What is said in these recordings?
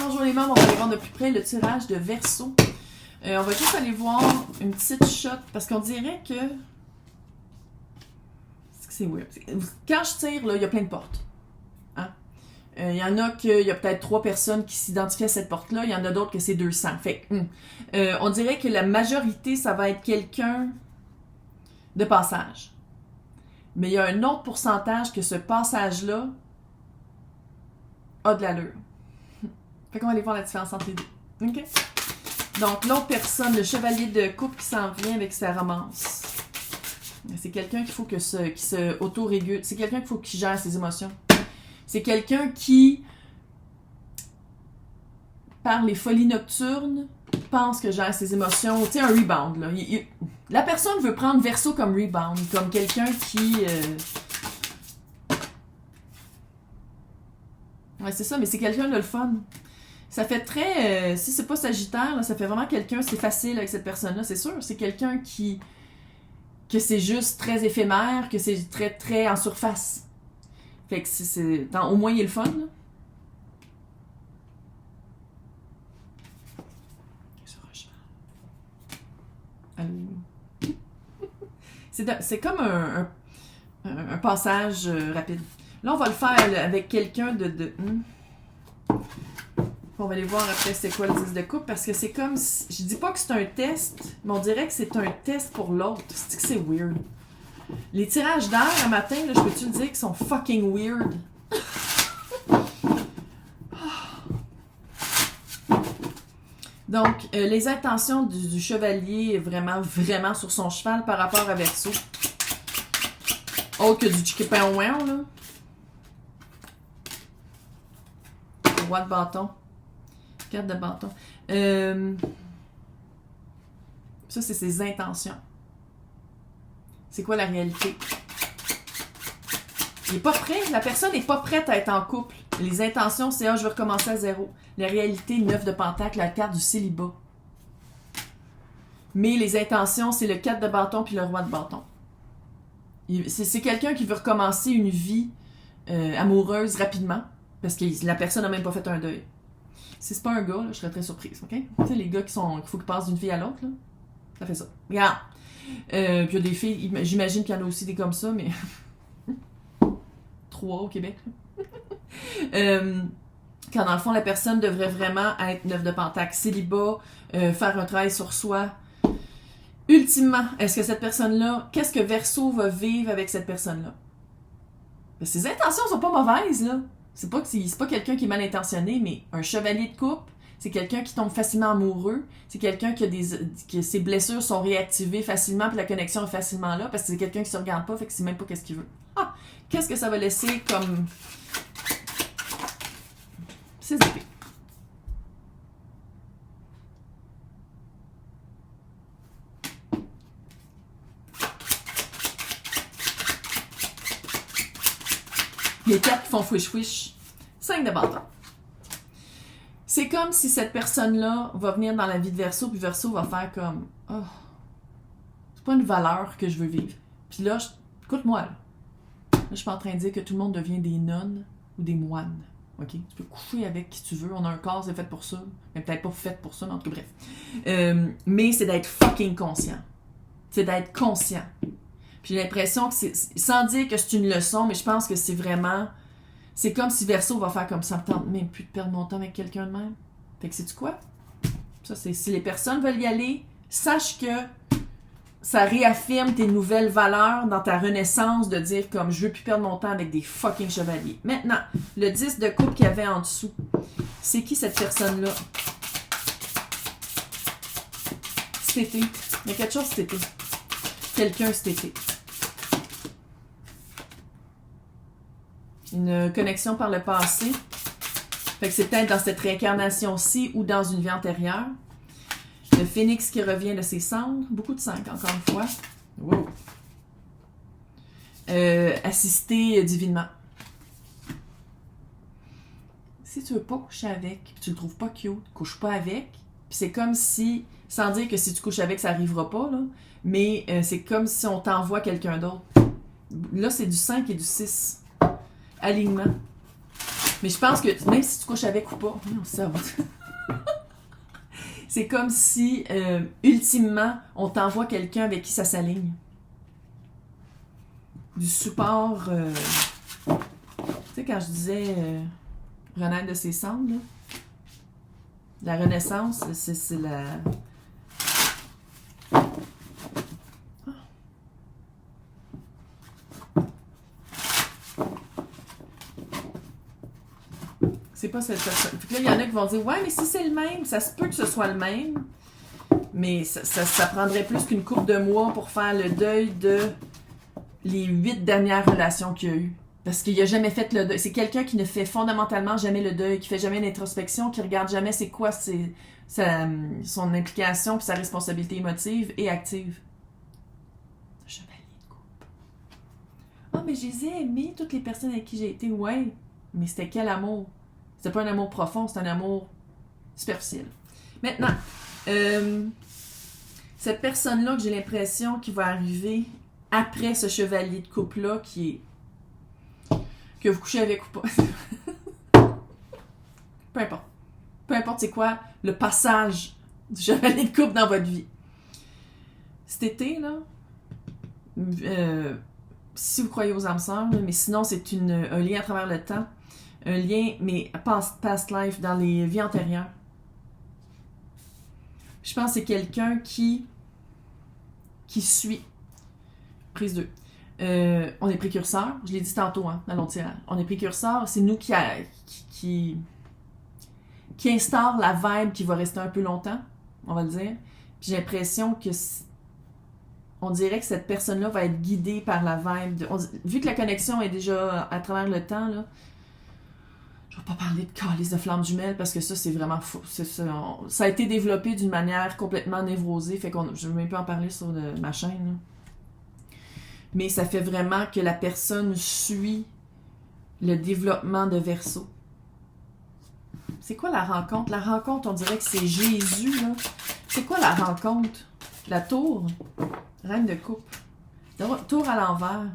Bonjour les membres, on va aller voir de plus près le tirage de Verseau. On va juste aller voir une petite shot, parce qu'on dirait que... C'est weird. Quand je tire, là, il y a plein de portes. Hein? Il y en a qu'il y a peut-être 3 personnes qui s'identifient à cette porte-là, il y en a d'autres que c'est 200. Fait on dirait que la majorité, ça va être quelqu'un de passage. Mais il y a un autre pourcentage que ce passage-là a de l'allure. Fait qu'on va aller voir la différence entre les deux. OK? Donc, l'autre personne, le chevalier de coupe qui s'en vient avec sa romance. C'est quelqu'un qu'il faut qui se auto-régule. C'est quelqu'un qu'il faut qu'il gère ses émotions. C'est quelqu'un qui, par les folies nocturnes, pense que gère ses émotions. Tu sais, un rebound, là. La personne veut prendre Verseau comme rebound, comme quelqu'un qui... Ouais, c'est ça, mais c'est quelqu'un de le fun. Ça fait très... si c'est pas Sagittaire, là, ça fait vraiment quelqu'un... C'est facile avec cette personne-là, c'est sûr. C'est quelqu'un qui... que c'est juste très éphémère, que c'est très, très en surface. Fait que c'est... au moins, il est le fun, là. C'est comme un passage rapide. Là, on va le faire avec quelqu'un de... On va aller voir après c'est quoi le 10 de coupe, parce que c'est comme si... Je dis pas que c'est un test, mais on dirait que c'est un test pour l'autre. C'est que c'est weird. Les tirages d'air, un matin, là, je peux-tu le dire qu'ils sont fucking weird? Donc, les intentions du chevalier vraiment, vraiment sur son cheval par rapport à Verseau. Autre que du chiquipin là. Roi de bâton. 4 de bâton. Ça, c'est ses intentions. C'est quoi la réalité? Il est pas prêt. La personne n'est pas prête à être en couple. Les intentions, c'est « Ah, je vais recommencer à zéro ». La réalité, 9 de pentacle, la carte du célibat. Mais les intentions, c'est le 4 de bâton puis le roi de bâton. C'est quelqu'un qui veut recommencer une vie amoureuse rapidement parce que la personne n'a même pas fait un deuil. Si c'est pas un gars, là, je serais très surprise, OK? Tu sais, les gars qu'il faut qu'ils passent d'une fille à l'autre, là, ça fait ça. Regarde! Puis il y a des filles, j'imagine qu'il y en a aussi des comme ça, mais... 3 au Québec. Quand dans le fond, la personne devrait vraiment être 9 de pentacle, célibat, faire un travail sur soi. Ultimement, est-ce que cette personne-là, qu'est-ce que Verseau va vivre avec cette personne-là? Ses intentions sont pas mauvaises, là. C'est pas quelqu'un qui est mal intentionné, mais un chevalier de coupe, c'est quelqu'un qui tombe facilement amoureux, c'est quelqu'un que ses blessures sont réactivées facilement, puis la connexion est facilement là, parce que c'est quelqu'un qui se regarde pas, fait que c'est même pas qu'est-ce qu'il veut. Ah! Qu'est-ce que ça va laisser comme... 6 épées. Les 4 qui font fouiche-fouiche. 5 de bâton. C'est comme si cette personne-là va venir dans la vie de Verseau, puis Verseau va faire comme « Oh, c'est pas une valeur que je veux vivre. » Puis là, écoute-moi, là. Là, je suis pas en train de dire que tout le monde devient des nonnes ou des moines. OK? Tu peux coucher avec qui tu veux. On a un corps, c'est fait pour ça. Mais peut-être pas fait pour ça, mais en tout cas, bref. Mais c'est d'être fucking conscient. C'est d'être conscient. Puis j'ai l'impression que c'est... Sans dire que c'est une leçon, mais je pense que c'est vraiment... C'est comme si Verseau va faire comme ça. Me tente même plus de perdre mon temps avec quelqu'un de même. Fait que sais-tu quoi? Ça, c'est... Si les personnes veulent y aller, sache que ça réaffirme tes nouvelles valeurs dans ta renaissance de dire comme je veux plus perdre mon temps avec des fucking chevaliers. Maintenant, le 10 de coupe qu'il y avait en dessous. C'est qui cette personne-là? Cet été. Il y a quelque chose cet été. Quelqu'un cet été. Une connexion par le passé. Fait que c'est peut-être dans cette réincarnation-ci ou dans une vie antérieure. Le phénix qui revient de ses cendres. Beaucoup de 5, encore une fois. Wow. Assisté divinement. Si tu veux pas coucher avec, puis tu le trouves pas cute, couche pas avec. Puis c'est comme si, sans dire que si tu couches avec, ça arrivera pas, là, mais c'est comme si on t'envoie quelqu'un d'autre. Là, c'est du 5 et du 6. Alignement. Mais je pense que même si tu couches avec ou pas, non, ça va. C'est comme si, ultimement, on t'envoie quelqu'un avec qui ça s'aligne. Du support. Tu sais, quand je disais renaître de ses cendres, là, la renaissance, c'est la. C'est pas cette personne. Puis là, il y en a qui vont dire ouais, mais si c'est le même, ça se peut que ce soit le même. Mais ça prendrait plus qu'une couple de mois pour faire le deuil de les 8 dernières relations qu'il y a eu. Parce qu'il n'a jamais fait le deuil. C'est quelqu'un qui ne fait fondamentalement jamais le deuil, qui fait jamais l'introspection, qui regarde jamais c'est quoi son implication puis sa responsabilité émotive et active. Chevalier de coupe. Ah, mais je les ai aimés, toutes les personnes avec qui j'ai été. Ouais, mais c'était quel amour? C'était pas un amour profond, c'était un amour superficiel. Maintenant, cette personne-là que j'ai l'impression qu'il va arriver après ce chevalier de coupe-là qui est que vous couchez avec ou pas. Peu importe. Peu importe c'est quoi le passage du chevalier de coupe dans votre vie. Cet été, là, si vous croyez aux âmes sœurs, mais sinon c'est un lien à travers le temps. Un lien, mais past life, dans les vies antérieures. Je pense que c'est quelqu'un qui suit. Prise 2. On est précurseurs, je l'ai dit tantôt dans l'autre tirage. On est précurseurs, c'est nous qui instaure la vibe qui va rester un peu longtemps, on va le dire. Puis j'ai l'impression que on dirait que cette personne-là va être guidée par la vibe. Vu que la connexion est déjà à travers le temps, là, je vais pas parler de calice de flammes jumelles parce que ça, c'est vraiment fou. Ça a été développé d'une manière complètement névrosée, fait qu'on je ne veux même pas en parler sur ma chaîne. Là. Mais ça fait vraiment que la personne suit le développement de Verseau. C'est quoi la rencontre? La rencontre, on dirait que c'est Jésus, là. C'est quoi la rencontre? La tour? Reine de coupe. Tour à l'envers.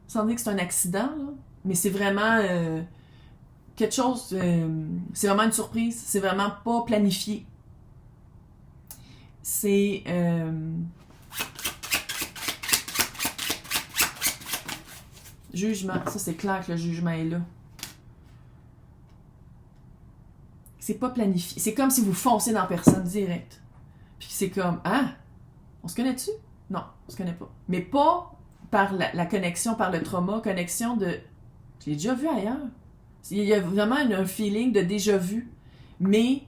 Sans dire que c'est un accident, là. Mais c'est vraiment quelque chose... c'est vraiment une surprise. C'est vraiment pas planifié. C'est... jugement. Ça, c'est clair que le jugement est là. C'est pas planifié. C'est comme si vous foncez dans personne direct. Puis c'est comme, ah, on se connaît-tu? Non, on se connaît pas. Mais pas par la connexion, par le trauma, connexion de, je l'ai déjà vu ailleurs. Il y a vraiment un feeling de déjà vu, mais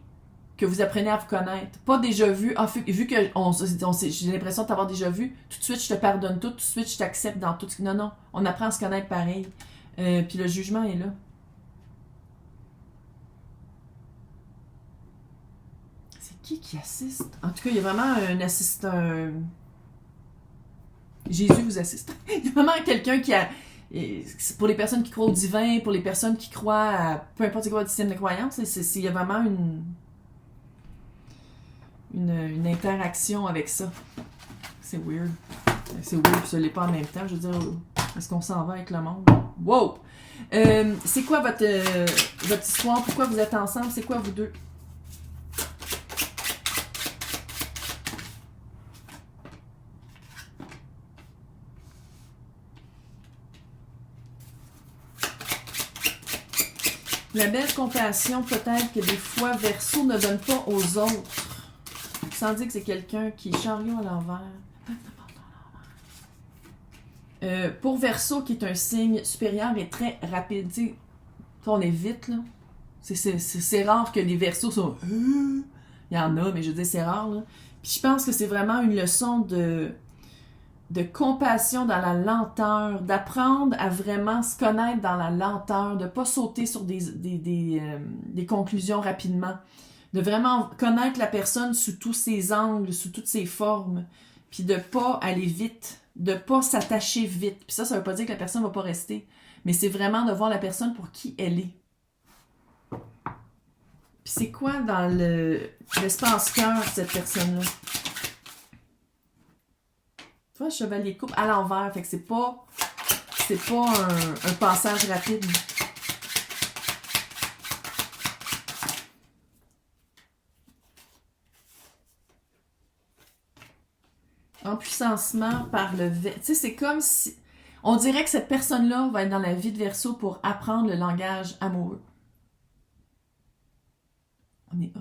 que vous apprenez à vous connaître. Pas déjà vu, vu que j'ai l'impression de t'avoir déjà vu, tout de suite je te pardonne tout de suite je t'accepte dans tout. Non, on apprend à se connaître pareil. Puis le jugement est là. C'est qui assiste? En tout cas, il y a vraiment un assistant. Jésus vous assiste. Il y a vraiment quelqu'un qui a... Pour les personnes qui croient au divin, pour les personnes qui croient à peu importe quoi votre système de croyance, il y a vraiment une interaction avec ça. C'est weird. C'est weird, puis ça l'est pas en même temps. Je veux dire, est-ce qu'on s'en va avec le monde? Wow! C'est quoi votre histoire? Pourquoi vous êtes ensemble? C'est quoi vous deux? La belle compassion, peut-être que des fois, Verseau ne donne pas aux autres. Sans dire que c'est quelqu'un qui est chariot à l'envers. Pour Verseau, qui est un signe supérieur et très rapide. Tu sais, on est vite, là. C'est rare que les Verseaux sont... Il y en a, mais je veux dire, c'est rare, là. Puis je pense que c'est vraiment une leçon de compassion dans la lenteur, d'apprendre à vraiment se connaître dans la lenteur, de ne pas sauter sur des conclusions rapidement, de vraiment connaître la personne sous tous ses angles, sous toutes ses formes, puis de ne pas aller vite, de ne pas s'attacher vite. Puis ça ne veut pas dire que la personne ne va pas rester, mais c'est vraiment de voir la personne pour qui elle est. Puis c'est quoi dans l'espace cœur, cette personne-là? vois, chevalier de coupe à l'envers. Fait que c'est pas un passage rapide. Empuissancement par le... Tu sais, c'est comme si... On dirait que cette personne-là va être dans la vie de Verseau pour apprendre le langage amoureux. On est hot.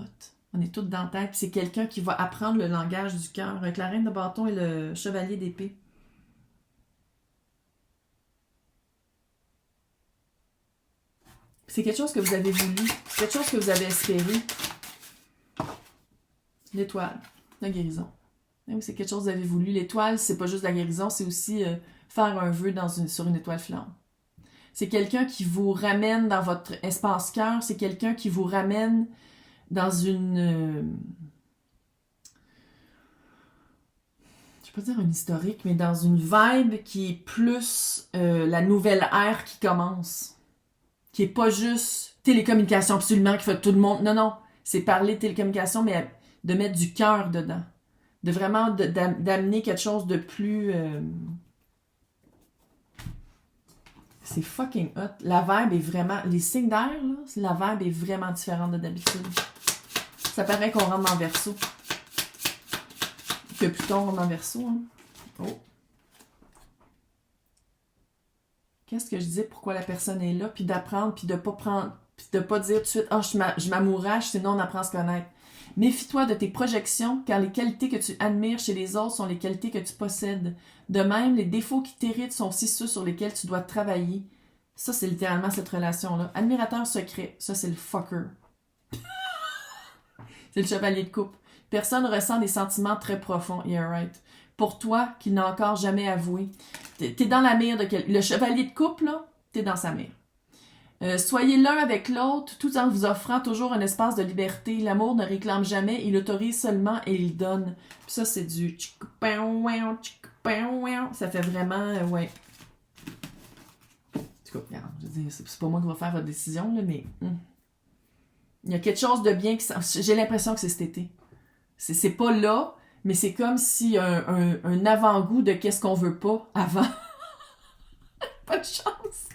On est toutes dans la tête. Puis c'est quelqu'un qui va apprendre le langage du cœur. Avec la reine de bâton et le chevalier d'épée. C'est quelque chose que vous avez voulu. C'est quelque chose que vous avez espéré. L'étoile. La guérison. Oui, c'est quelque chose que vous avez voulu. L'étoile, c'est pas juste la guérison, c'est aussi faire un vœu sur une étoile filante. C'est quelqu'un qui vous ramène dans votre espace cœur. C'est quelqu'un qui vous ramène dans une... je vais pas dire une historique, mais dans une vibe qui est plus la nouvelle ère qui commence. Qui est pas juste télécommunication absolument, qui fait tout le monde. Non, non. C'est parler de télécommunication, mais de mettre du cœur dedans. De vraiment d'amener quelque chose de plus... C'est fucking hot. La vibe est vraiment... Les signes d'air, là, la vibe est vraiment différente de d'habitude. Ça paraît qu'on rentre dans Verseau. Que Pluton rentre dans Verseau. Hein. Oh. Qu'est-ce que je disais? Pourquoi la personne est là? Puis d'apprendre, puis de pas prendre... Puis de pas dire tout de suite « Ah, je m'amourage », sinon on apprend à se connaître. Méfie-toi de tes projections, car les qualités que tu admires chez les autres sont les qualités que tu possèdes. De même, les défauts qui t'irritent sont aussi ceux sur lesquels tu dois travailler. Ça, c'est littéralement cette relation-là. Admirateur secret, ça, c'est le fucker. C'est le chevalier de coupe. Personne ressent des sentiments très profonds, yeah right. Pour toi, qu'il n'a encore jamais avoué. T'es dans la mire de quelqu'un. Le chevalier de coupe, là, t'es dans sa mire. Soyez l'un avec l'autre tout en vous offrant toujours un espace de liberté. L'amour ne réclame jamais, il autorise seulement et il donne. Puis ça, c'est du... Ça fait vraiment... ouais. En tout cas, regarde, je veux dire, c'est pas moi qui va faire votre décision, là, mais... Il y a quelque chose de bien qui... J'ai l'impression que c'est cet été. C'est pas là, mais c'est comme si un avant-goût de qu'est-ce qu'on veut pas avant. Pas de chance.